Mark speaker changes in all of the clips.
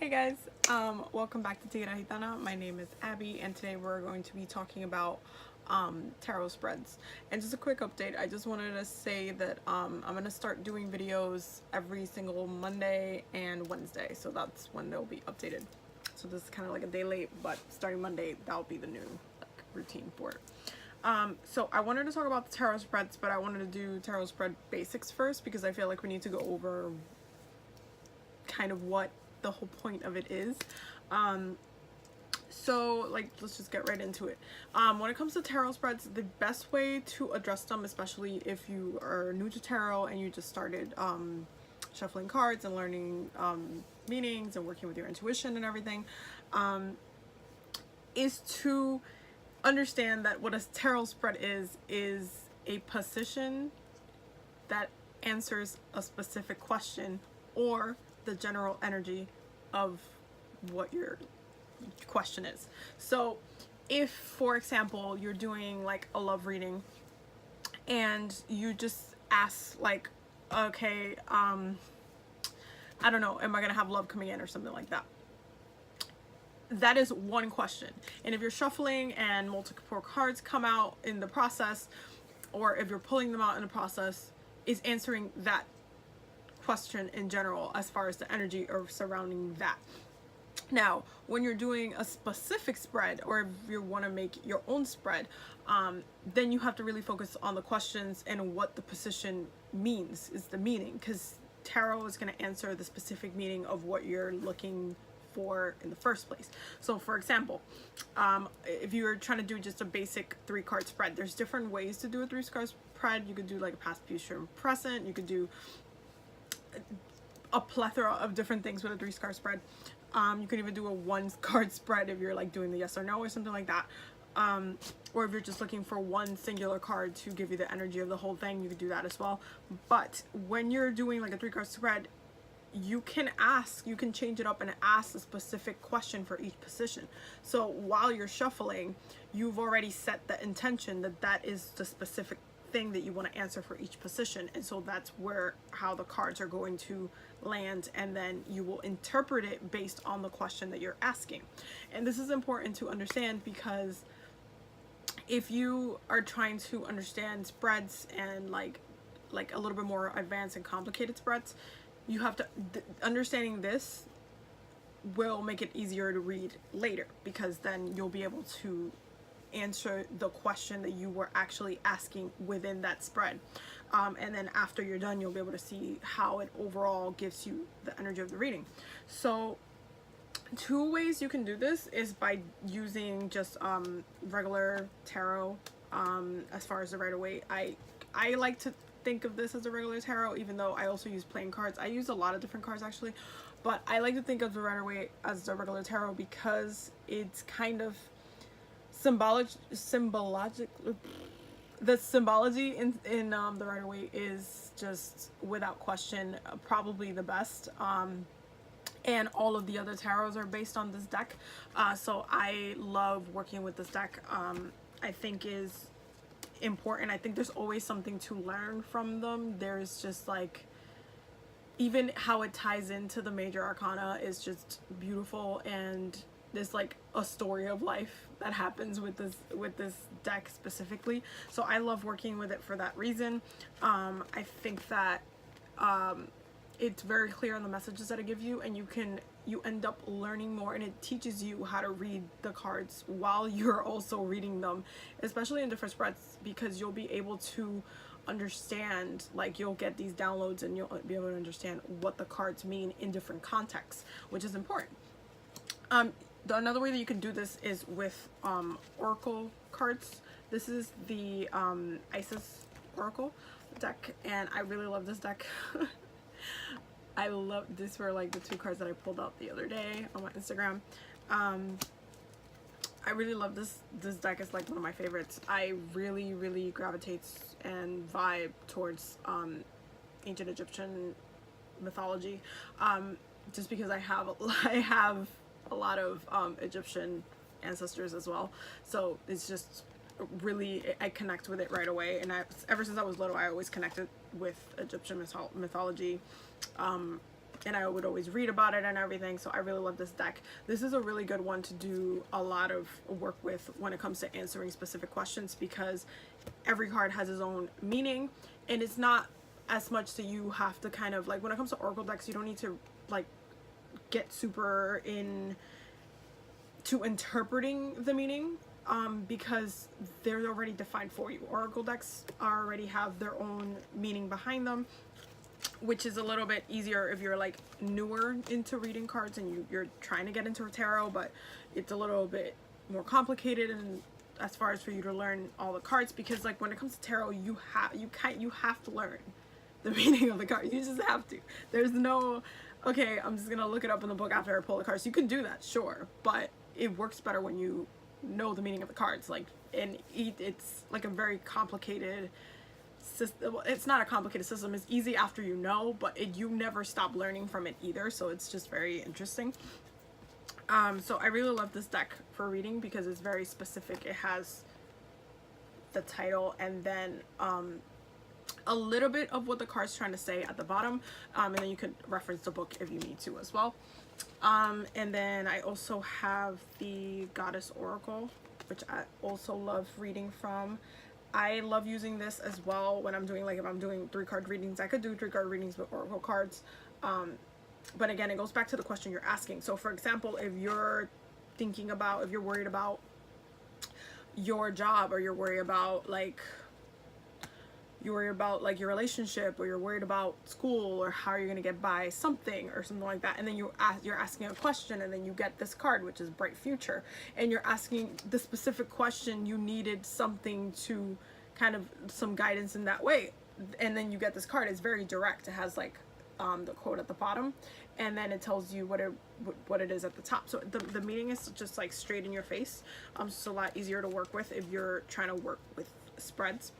Speaker 1: Hey guys, welcome back to Tira Gitana. My name is Abby, and today we're going to be talking about tarot spreads. And just a quick update, I just wanted to say that I'm going to start doing videos every single Monday and Wednesday, so that's when they'll be updated. So this is kind of like a day late, but starting Monday, that'll be the new routine for it. So I wanted to talk about the tarot spreads, but I wanted to do tarot spread basics first because I feel like we need to go over kind of what the whole point of it is. So like, let's just get right into it. When it comes to tarot spreads, the best way to address them, especially if you are new to tarot and you just started shuffling cards and learning meanings and working with your intuition and everything, is to understand that what a tarot spread is a position that answers a specific question or the general energy of what your question is. So if, for example, you're doing like a love reading and you just ask like, okay, I don't know, am I gonna have love coming in or something like that? That is one question. And if you're shuffling and multiple cards come out in the process, or if you're pulling them out in the process, is answering that question in general as far as the energy or surrounding that. Now, when you're doing a specific spread, or if you want to make your own spread, then you have to really focus on the questions and what the position means, is the meaning, because tarot is going to answer the specific meaning of what you're looking for in the first place. So for example, if you're trying to do just a basic 3-card spread, there's different ways to do a 3-card spread. You could do like a past, future, and present. You could do a plethora of different things with a 3-card spread. You can even do a 1-card spread if you're like doing the yes or no or something like that. Or if you're just looking for one singular card to give you the energy of the whole thing, you could do that as well. But when you're doing like a 3-card spread, you can change it up and ask a specific question for each position. So while you're shuffling, you've already set the intention that that is the specific thing that you want to answer for each position, and so that's how the cards are going to land, and then you will interpret it based on the question that you're asking. And this is important to understand because if you are trying to understand spreads and like a little bit more advanced and complicated spreads, you have to understanding this will make it easier to read later, because then you'll be able to answer the question that you were actually asking within that spread, and then after you're done, you'll be able to see how it overall gives you the energy of the reading. So 2 ways you can do this is by using just regular tarot. As far as the Rider-Waite, I like to think of this as a regular tarot, even though I also use playing cards. I use a lot of different cards actually, but I like to think of the Rider-Waite as the regular tarot because it's kind of symbologic. The symbology in the Rider-Waite is just without question probably the best, and all of the other tarots are based on this deck, so I love working with this deck. I think is important. I think there's always something to learn from them. There's just like, even how it ties into the major arcana is just beautiful, and there's like a story of life that happens with this deck specifically. So I love working with it for that reason. I think that it's very clear on the messages that it gives you, and you end up learning more, and it teaches you how to read the cards while you're also reading them, especially in different spreads, because you'll be able to understand, like you'll get these downloads and you'll be able to understand what the cards mean in different contexts, which is important. Another way that you can do this is with oracle cards. This is the Isis Oracle deck, and I really love this deck. These were like the 2 cards that I pulled out the other day on my Instagram. I really love this deck. Is like one of my favorites. I really gravitate and vibe towards ancient Egyptian mythology, just because I have a lot of Egyptian ancestors as well, so it's just really, I connect with it right away. And ever since I was little, I always connected with Egyptian mythology, and I would always read about it and everything. So I really love this deck. This is a really good one to do a lot of work with when it comes to answering specific questions, because every card has its own meaning, and it's not as much that you have to kind of like, when it comes to oracle decks, you don't need to like get super in to interpreting the meaning, because they're already defined for you. Oracle decks already have their own meaning behind them, which is a little bit easier if you're like newer into reading cards and you're trying to get into tarot, but it's a little bit more complicated and as far as for you to learn all the cards, because like when it comes to tarot, you have to learn the meaning of the card. You just have to. There's no, okay, I'm just gonna look it up in the book after I pull the cards. You can do that, sure, but it works better when you know the meaning of the cards. Like, and it's like a very complicated system. It's not a complicated system. It's easy after you know, but you never stop learning from it either. So it's just very interesting. So I really love this deck for reading because it's very specific. It has the title and then a little bit of what the card's trying to say at the bottom, and then you could reference the book if you need to as well. And then I also have the Goddess Oracle, which I also love reading from. I love using this as well when I'm doing, like, if I'm doing 3-card readings. I could do 3-card readings with oracle cards, but again, it goes back to the question you're asking. So for example, if you're thinking about, if you're worried about your job, or you're worried about like your relationship, or you're worried about school, or how you're gonna get by something or something like that, and then you're asking a question, and then you get this card, which is Bright Future, and you're asking the specific question, you needed something to kind of some guidance in that way, and then you get this card. It's very direct. It has like the quote at the bottom, and then it tells you what it is at the top. So the meaning is just like straight in your face. It's a lot easier to work with if you're trying to work with spreads.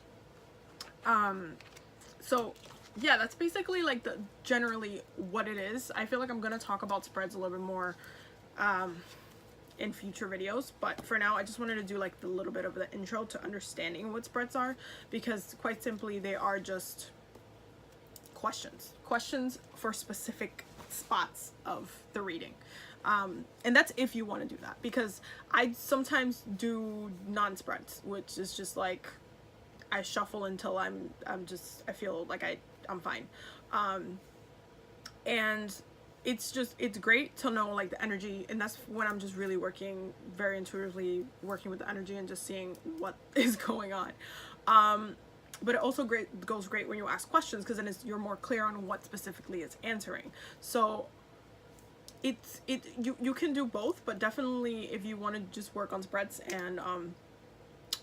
Speaker 1: So yeah, that's basically like generally what it is. I feel like I'm gonna talk about spreads a little bit more in future videos, but for now I just wanted to do like the little bit of the intro to understanding what spreads are, because quite simply they are just questions for specific spots of the reading. And that's if you want to do that, because I sometimes do non-spreads, which is just like I shuffle until I feel like I'm fine. And it's great to know like the energy, and that's when I'm just really working very intuitively, working with the energy and just seeing what is going on. But it also goes great when you ask questions, because then you're more clear on what specifically it's answering. So you can do both, but definitely if you want to just work on spreads and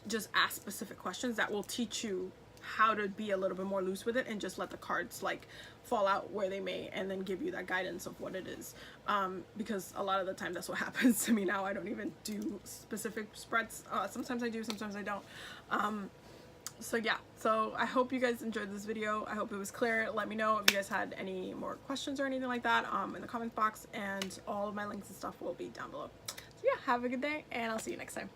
Speaker 1: just ask specific questions, that will teach you how to be a little bit more loose with it and just let the cards like fall out where they may, and then give you that guidance of what it is, because a lot of the time that's what happens to me now. I don't even do specific spreads. Sometimes I do, sometimes I don't. So yeah, so I hope you guys enjoyed this video. I hope it was clear. Let me know if you guys had any more questions or anything like that in the comments box, and all of my links and stuff will be down below. So yeah, have a good day, and I'll see you next time.